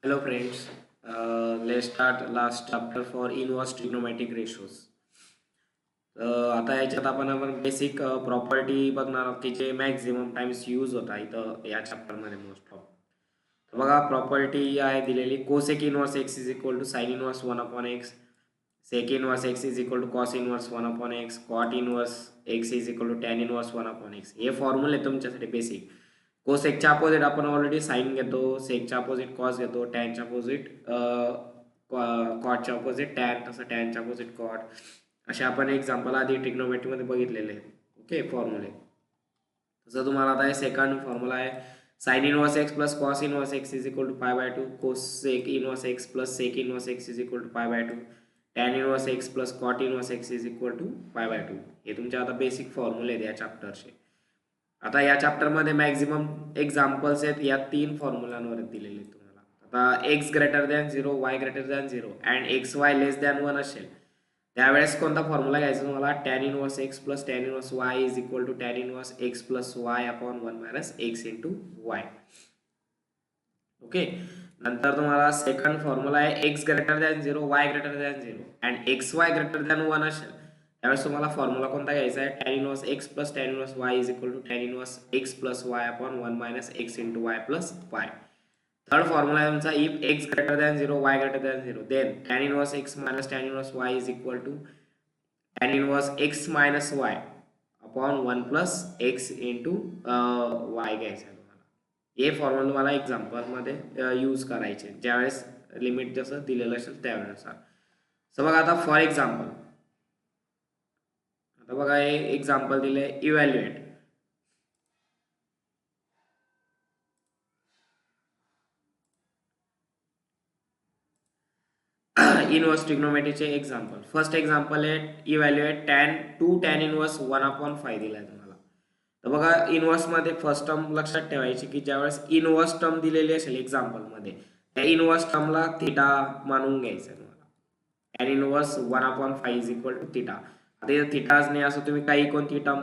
Hello friends, let's start last chapter for inverse trigonometric ratios. आता याच्यात आपण basic property बघणार आहोत की जे मॅक्झिमम टाइम्स यूज होता इथं या चॅप्टरमध्ये मोस्ट ऑफ. तर बघा प्रॉपर्टी आहे दिलेली cosec inverse x is equal to sine inverse one upon x, sec inverse x is equal to cos inverse one upon x, cot inverse x is equal to tan inverse one upon x. हे फॉर्म्युले तुमच्यासाठी basic. कोसेकच्या opposite आपण already sine घेतो, सेकच्या opposite cos घेतो, टॅनच्या opposite कॉटच्या अपोजिट टॅन, तसं टॅनच्या अपोजिट कॉट, असे आपण एक्झाम्पल आधी ट्रिग्नोमेट्रीमध्ये बघितलेले आहेत. ओके फॉर्म्युले. तसं तुम्हाला आता सेकंड फॉर्म्युला आहे sine inverse x plus cos inverse x is equal to pi by two, cosec inverse x plus sec inverse x is equal to pi by two, tan inverse x plus cot inverse x is equal to pi by two. हे तुमचे आता basic फॉर्म्युले आहेत या चॅप्टरचे. आता या चॅप्टरमध्ये maximum examples आहेत या 3 फॉर्म्युलांवर दिलेले आहेत तुम्हाला. आता x greater than 0, y greater than 0 and x y less than 1 असेल त्यावेळेस कोणता फॉर्म्युला घ्यायचा तुम्हाला? Tan inverse x plus tan inverse y is equal to tan inverse x plus y upon 1 minus x into y. Okay. नंतर तुम्हाला second formula आहे x greater than 0, y greater than 0 and x y greater than 1 असेल त्यावेळेस तुम्हाला formula कोणता घ्यायचा आहे? Tan inverse x plus tan inverse y is equal to tan inverse x plus y upon 1 minus x into y plus y. Third formula आहे तुमचा if x greater than 0, y greater than 0 then tan inverse x minus tan inverse y is equal to tan inverse x minus y upon 1 plus x into y घ्यायचा आहे तुम्हाला. हे formula तुम्हाला एक्झाम्पलमध्ये use करायचे ज्यावेळेस limit जसं दिलेलं असेल त्यावेळेनुसार. सो बघा आता फॉर एक्झाम्पल, आता बघा हे एक्झाम्पल दिले इव्हॅल्युएट. इनवर्स ट्रिग्नोमेट्रीचे एक्झाम्पल. फर्स्ट एक्झाम्पल आहे इव्हॅल्युएट टॅन इनवर्स 1/5 दिलाय तुम्हाला. तर बघा इनवर्समध्ये फर्स्ट टर्म लक्षात ठेवायची की ज्यावेळेस इनवर्स टर्म दिलेली असेल एक्झाम्पलमध्ये त्या इनवर्स टर्मला थिटा मानून घ्यायचं आहे तुम्हाला. Tan inverse 1/5 is equal to theta. आता इथं थिटाच नाही असं तुम्ही काही कोणती टर्म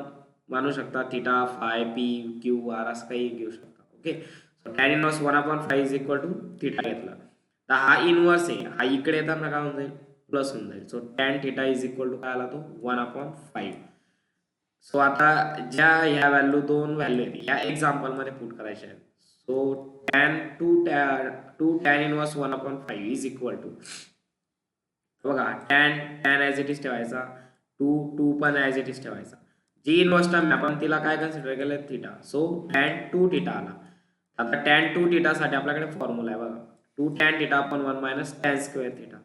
मानू शकता, theta phi P Q R असं काही घेऊ शकता. Okay. Tan inverse 1/5 is equal to theta घेतला तर हा इनवर्स आहे, हा इकडे येताना काय होऊन जाईल? प्लस होऊन जाईल. So tan theta is equal to काय आला तो? 1/5. सो आता ज्या ह्या व्हॅल्यू दोन व्हॅल्यू आहेत या एक्झाम्पलमध्ये पुट करायच्या आहेत. So two tan inverse 1/5 is equal to बघा tan tan as it is ठेवायचा, टू पण ॲज इट इज ठेवायचा. जी इनवर्स टर्म आपण तिला काय कन्सिडर केलं? Theta. So tan two theta आला. आता टॅन टू थिटासाठी आपल्याकडे फॉर्म्युला आहे बघा, two tan theta upon 1 minus tan square theta.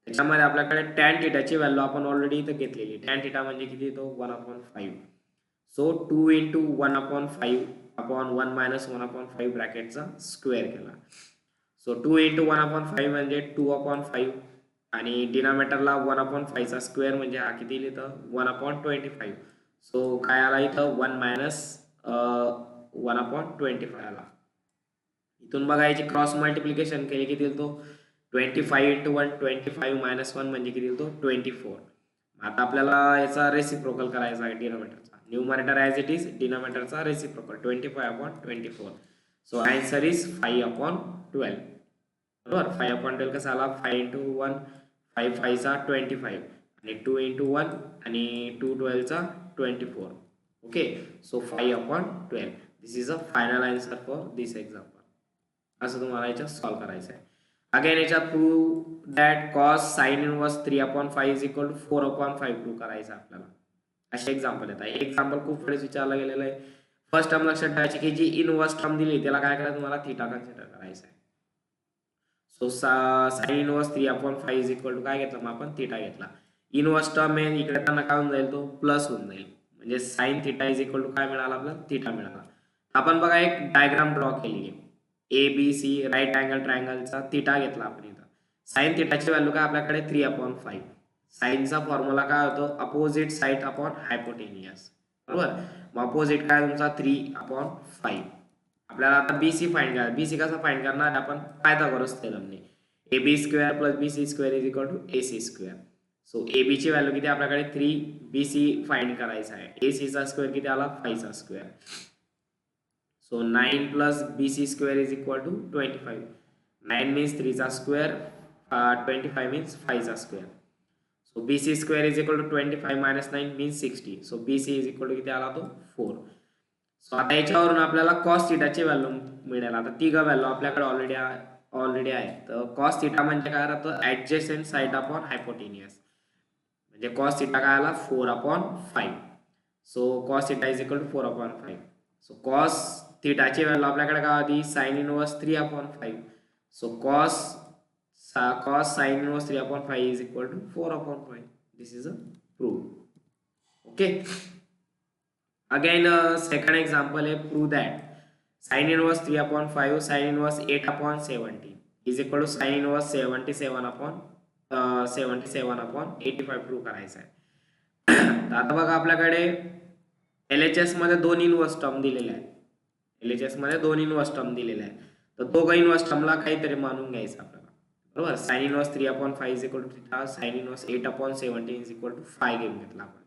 त्याच्यामध्ये आपल्याकडे टॅन थिटाची व्हॅल्यू आपण ऑलरेडी इथं घेतलेली. टॅन थिटा म्हणजे किती येतो? 1/5. सो 2 इंटू 1/5 अपॉन 1 मायनस 1/5 ब्रॅकेटचा स्क्वेअर केला. सो 2 इंटू 1/5 म्हणजे 2/5 आणि डिनॉमिनेटरला 1/5 चा स्क्वेअर म्हणजे हा किती लिहितं? 1/25. सो काय आला इथं? 1 मायनस 1/25 आला. इथून बघा याची क्रॉस मल्टिप्लिकेशन केली किती येतो? 25 इंटू 1 25 मायनस 1 म्हणजे किती येतो? 24. आता आपल्याला याचा रेसिप्रोकल करायचा आहे डिनॉमिनेटरचा. न्यूमरेटर ॲज इट इज, डिनॉमिनेटरचा रेसिप्रोकल 25/24. So answer is 5/12. बरोबर. 5/12 कसा आला? 5 इंटू 1 5 5 चा 25 आणि 2 इंटू 1 आणि 2 12 चा 24. Okay. So 5/12. This is a final answer for this example. असं तुम्हाला याच्यात सॉल्व करायचं आहे. अगेन याच्यात prove that cos sine inverse 3/5 is equal to 4/5 prove करायचं आपल्याला. असे एक्झाम्पल येतात. हे एक्झाम्पल खूप वेळेस विचारलं गेलेलं आहे. फर्स्ट टर्म लक्षात ठेवायची की जी इनवर्स टर्म दिली त्याला काय करायचं? तुम्हाला थिटा कन्सिडर करायचं आहे. So sine inverse 3/5 is equal to काय घेतला मग आपण? थिटा घेतला. इनवर्स टर्म आहे इकडे त्यांना काय होऊन जाईल? तो प्लस होऊन जाईल. म्हणजे sine theta is equal to काय मिळाला आपल्याला? थिटा मिळाला. आपण बघा एक डायग्राम ड्रॉ केली आहे. A B C right angle ट्रायंगलचा थिटा घेतला आपण इथं. साइन थिटाची व्हॅल्यू काय आपल्याकडे? 3/5. साइनचा फॉर्म्युला काय होतो? Opposite side upon hypotenuse. बरोबर. मग अपोजिट काय तुमचा? 3/5. आपल्याला आता बीसी फाइंड करा. बीसी कसा फाइंड करणार? आपण पायथागोरस थेरमने. A B square plus B C square is equal to A C square. So A B ची व्हॅल्यू किती आपल्याकडे? 3. बी सी फाइंड करायचा आहे. ए सी चा स्क्वेअर किती आला? 5 चा square. So 9 plus B C square is equal to 25. 9 means 3 चा स्क्वेअर, 25 मीन्स 5 चा square. So BC square is equal to 25 minus 9 means 60. So BC is equal to किती आला तो 4. सो आता याच्यावरून आपल्याला कॉस थिटाची व्हॅल्यू मिळेल. आता तिघ व्हॅल्यू आपल्याकडे ऑलरेडी आहे. तर कॉस थिटा म्हणजे काय राहतं, ऍडजसेंट साइड अपॉन हायपोटेनियस. म्हणजे कॉस थिटा काय आला 4/5. So cos theta is equal to 4/5. So cos थिटाची व्हॅल्यू आपल्याकडे काय होती, sine inverse 3/5. So cos sin inverse 3/5 is equal to 4/5. This is a proof. Okay. Again, second example is prove that sin inverse 3/5 sin inverse 8/70 is equal to sin inverse 77/85 prove करायचा आहे. आता बघा आपल्याकडे LHS मध्ये दोन inverse term दिलेले आहेत. LHS मध्ये दोन इनवर्स टर्म दिलेले आहेत. तर दोघं इनवर्स टर्मला काहीतरी मानून घ्यायचं आपल्याला. बरोबर. sin inverse 3/5 is equal to theta, sin inverse 8/70 is equal to 5 घेऊन घेतला आपण.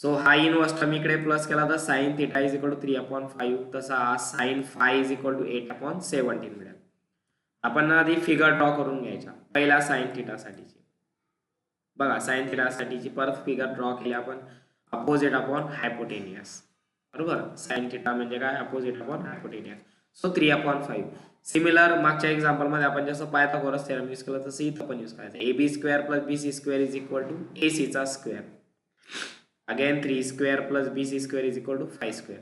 सो हा इनवर्स टर्म इकडे प्लस केला तर sin theta is equal to 3/5. तसा हा sin 5 is equal to 8/70 मिळेल. आपण आधी फिगर ड्रॉ करून घ्यायचा पहिला sin theta साठीची. बघा sin theta साठीची परत फिगर ड्रॉ केली आपण, अपोजिट अपॉन हायपोटेनियस. बरोबर. sin theta म्हणजे काय, opposite upon hypotenuse. So 3/5. Similar मागच्या एक्झाम्पल मध्ये आपण जसं पायथागोरस थेरम यूज केला तसं इथं पण यूज करायचं. AB square plus BC square is equal to AC चा square. Again 3 square plus BC square is equal to 5 square.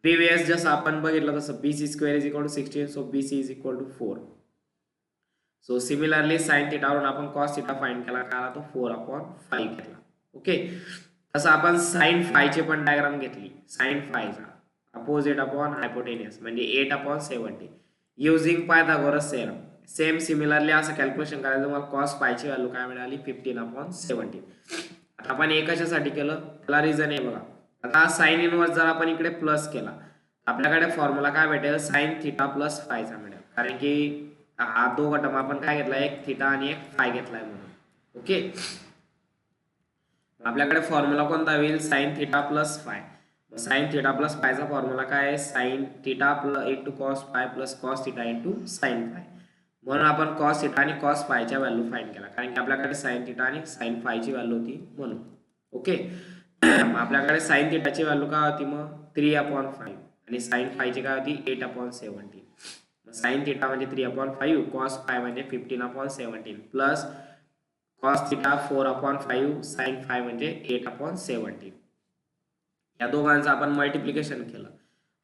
Previous जसं आपण बघितलं तसं BC square is equal to 16. So BC is equal to 4. So similarly sine theta वरून आपण cos theta find केला, काय आला तो 4/5 घेतला. ओके. तसं आपण साइन 5 ची पण डायग्राम घेतली. साइन 5 चा अपोजिट अपॉन हायपोटेनियस म्हणजे 8/70 using Pythagoras theorem. Same similarly असं कॅल्क्युलेशन करायचं. मला कॉस पायची व्हॅल्यू काय मिळाली 15/70. आता आपण हे कशासाठी केलं, त्याला रिझन आहे बघा. आता साइन इनवर्स जर आपण इकडे प्लस केला आपल्याकडे फॉर्म्युला काय भेटेल, साइन थिटा प्लस फायचा मिळेल. कारण की हा दोघं टर्म आपण काय घेतला, एक थिटा आणि एक फाय घेतलाय म्हणून. ओके. आपल्याकडे फॉर्म्युला कोणता होईल, sine theta plus phi. Sine theta plus फायचा फॉर्म्युला काय आहे, sine theta into cos phi plus cos theta into sine phi. म्हणून आपण कॉस थिटा आणि कॉस फायच्या व्हॅल्यू फाइंड केला, कारण की आपल्याकडे साइन थिटा आणि साइन फायची व्हॅल्यू होती म्हणून. ओके. आपल्याकडे साइन थिटाची व्हॅल्यू काय होती मग 3/5 आणि साइन फायची काय होती 8/70. साइन थिटा म्हणजे 3/5, कॉस फाय म्हणजे 15/17 plus cos theta 4/5, sine phi म्हणजे 8/70. या दोघांचं आपण मल्टिप्लिकेशन केलं.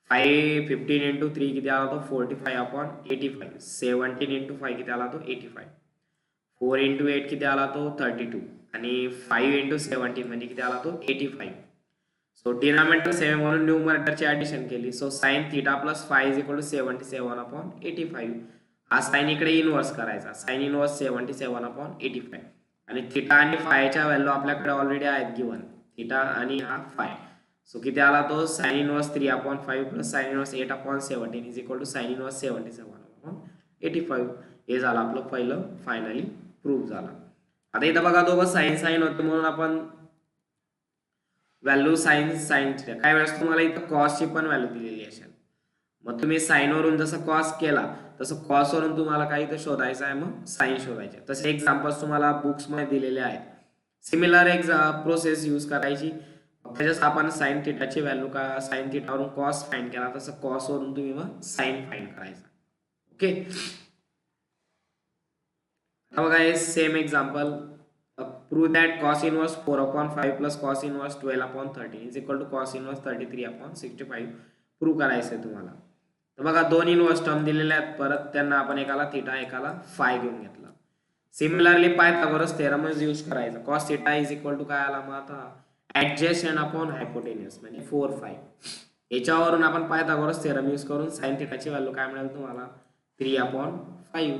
15 इंटू 3 किती आला तो 45/85. 17 इंटू 5 किती आला तो 85. 4 इंटू 8 किती आला तो 32 आणि 5 इंटू 17 म्हणजे किती आला तो 85. सो डिनॉमिनेटर 7 म्हणून न्यूमरेटरची ऍडिशन केली. So sine theta plus phi is equal to 77/85. हा साइन इकडे इनवर्स करायचा. साइन इनवर्स 77/85 आणि थिटा आणि फायच्या व्हॅल्यू आपल्याकडे ऑलरेडी आहेत गिवन, थिटा आणि हा फाय. सो किती आला तो sine inverse 3/5 plus sine inverse 8/17 is equal to sine inverse 77/85. हे झालं आपलं पहिलं फायनली प्रूफ झाला. आता इथं बघा दोघं साइन साइन होते म्हणून आपण व्हॅल्यू साइन साइन काय वेळेस तुम्हाला इथं कॉसची पण व्हॅल्यू दिलेली असेल. मग तुम्ही साइन वरून जसं कॉस केला तसं कॉस वरून तुम्हाला काही तर शोधायचं आहे, मग साइन शोधायचे. तसे एक्झाम्पल्स तुम्हाला बुक्स मध्ये दिलेले आहेत. सिमिलर प्रोसेस यूज करायची. जसं आपण साइन थिटाची व्हॅल्यू का साइन थिटावरून कॉस फाइंड केला तसं कॉस वरून तुम्ही मग साइन फाइंड करायचा. ओके. आता बघा हे same example. Prove that cos inverse 4/5 plus cos inverse 12/13 is equal to cos inverse 33/65 prove करायचं आहे तुम्हाला. तर बघा दोन इनवर्स टर्म दिलेले आहेत. परत त्यांना आपण एकाला थिटा एकाला फाय घेऊन घेतला. सिमिलरली पायथागोरस थेरम यूज करायचा. Cos theta is equal to काय आला मग आता ऍडजसेंट अपॉन हायपोटेनियस म्हणजे 4/5. याच्यावरून आपण पायथागोरस थेरम यूज करून साइन थिटाची व्हॅल्यू काय मिळेल तुम्हाला 3/5.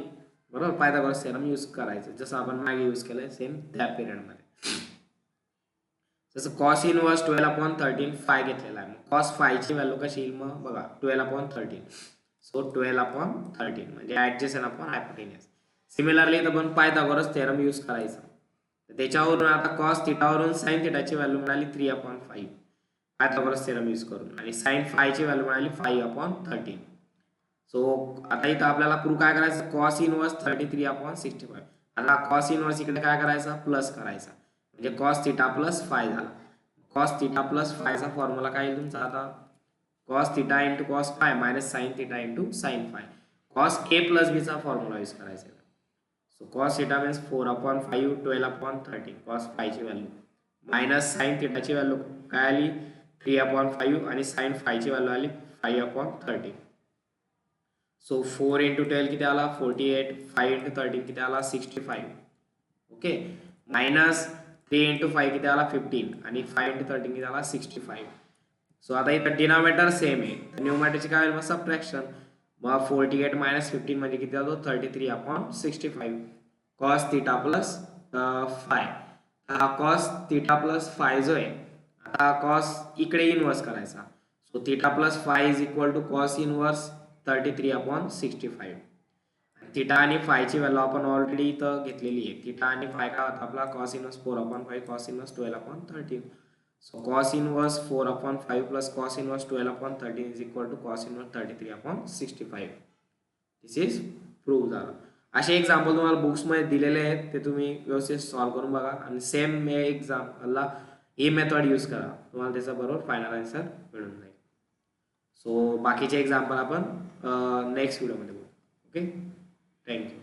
बरोबर. पायथागोरस थेरम यूज करायचं जसं आपण मागे यूज केलंय सेम त्या पिरियड मध्ये. जसं कॉस इनवर्स 12/13 फाय घेतलेला आहे. कॉस फायची व्हॅल्यू कशी येईल मग बघा 12/13. सो 12/13 म्हणजे ऍडजसेंट अपॉन हायपोटेनियस. सिमिलरली इथं पण पायथागोरस थेरम यूज करायचा. त्याच्यावरून आता कॉस थिटावरून साइन थिटाची व्हॅल्यू मिळाली 3/5 पायथागोरस थेरम यूज करून आणि साइन फायची व्हॅल्यू मिळाली 5/13. सो आता इथं आपल्याला प्रूव्ह काय करायचं, कॉस इनवर्स 33/65. आता कॉस इनवर्स इकडे काय करायचा, प्लस करायचा, म्हणजे कॉस थिटा प्लस फाय झाला. कॉस थिटा प्लस फायचा फॉर्म्युला काय येईल तुमचा आता, cos theta into cos phi minus sine theta into sine phi. Cos A plus बीचा फॉर्म्युला यूज करायचा. So cos theta means 4/5 12/13. Cos फायची व्हॅल्यू मायनस साइन थिटाची व्हॅल्यू काय आली 3/5 आणि साइन फायची व्हॅल्यू आली 5/13. सो 4 इंटू 12 किती आला 48, 5 इंटू 13 किती आला 65. ओके, मायनस 3 इंटू 5 किती आला 15 आणि 5 इंटू 13 किती आला 65. सो आता इथं डिनॉमिनेटर सेम आहे, न्यूमरेटरची काय होईल मग सबट्रॅक्शन. मग 48 मायनस 15 म्हणजे किती जातो 33/65. Cos theta plus phi. हा कॉस थिटा प्लस फाय जो आहे, आता कॉस इकडे इनवर्स करायचा. So theta plus phi is equal to cos inverse 33/65. Theta आणि फायची व्हॅल्यू आपण ऑलरेडी इथं घेतलेली आहे. थिटा आणि फाय काय होता आपला cos inverse 4/5 cos inverse 12/13. So cos inverse 4/5 plus cos inverse 12/13 is equal to cos inverse 33/65. This is prove झालं. असे एक्झाम्पल तुम्हाला बुक्समध्ये दिलेले आहेत, ते तुम्ही व्यवस्थित सॉल्व्ह करून बघा आणि सेम एक्झाम्पलला ही मेथड यूज करा, तुम्हाला त्याचा बरोबर फायनल आन्सर मिळून जाईल. सो बाकीचे एक्झाम्पल आपण नेक्स्ट व्हिडिओमध्ये बघू. Okay, thank you.